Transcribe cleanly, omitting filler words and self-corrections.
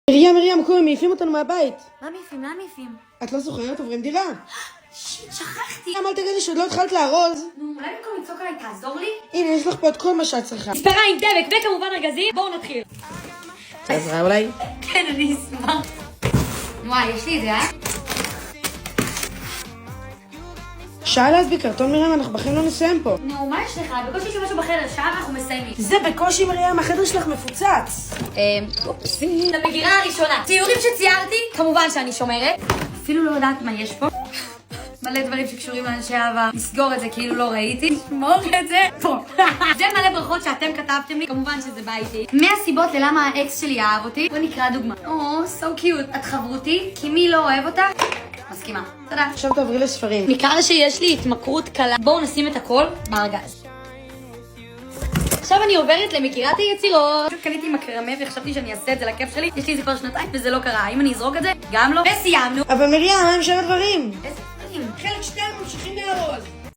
מרים, קומי, מעיפים אותנו מהבית. מה מעיפים? מה מעיפים? את לא זוכרת? עוברים דירה. שיט, שכחתי. למה אל תגידי שעוד לא התחלת לארוז? נו, אולי במקום לצעוק עליי תעזור לי? הנה, יש לך פה את כל מה שאת צריכה. מספריים, דבק וכמובן ארגזים, בואו נתחיל. עזרה אולי? כן, אני אשמח. וואי, יש לי את זה, שעה להסביר קרטון מרים, אנחנו בחיים לא נסיים פה. נו, מה יש לך? בקושי יש לי משהו בחדר, שעה ואנחנו מסיימים. זה בקושי מרים, החדר שלך מפוצץ. אופסי. למגירה הראשונה. ציורים שציירתי, כמובן שאני שומרת. אפילו לא יודעת מה יש פה. מלא דברים שקשורים לאנשי אהבה. נסגור את זה כאילו לא ראיתי. נשמור את זה פה. זה מלא ברכות שאתם כתבתם לי, כמובן שזה בא איתי. 100 סיבות ללמה האקס שלי אהב אותי. בוא נקרא דוגמה. so cute. את חברותי, כי מי לא אוהב אותה? מסכימה. תודה. עכשיו תעברי לספרים. ניכר שיש לי התמכרות קלה. בואו נשים את הכל בארגז. עכשיו אני עוברת למגירת היצירות. פשוט קניתי מקרמה וחשבתי שאני אעשה את זה לכיף שלי. יש לי את זה כבר שנתיים וזה לא קרה. האם אני אזרוק את זה? גם לא. וסיימנו. אבל מרים, מה עם שאר הדברים? איזה דברים? חלק 2 ממשיכים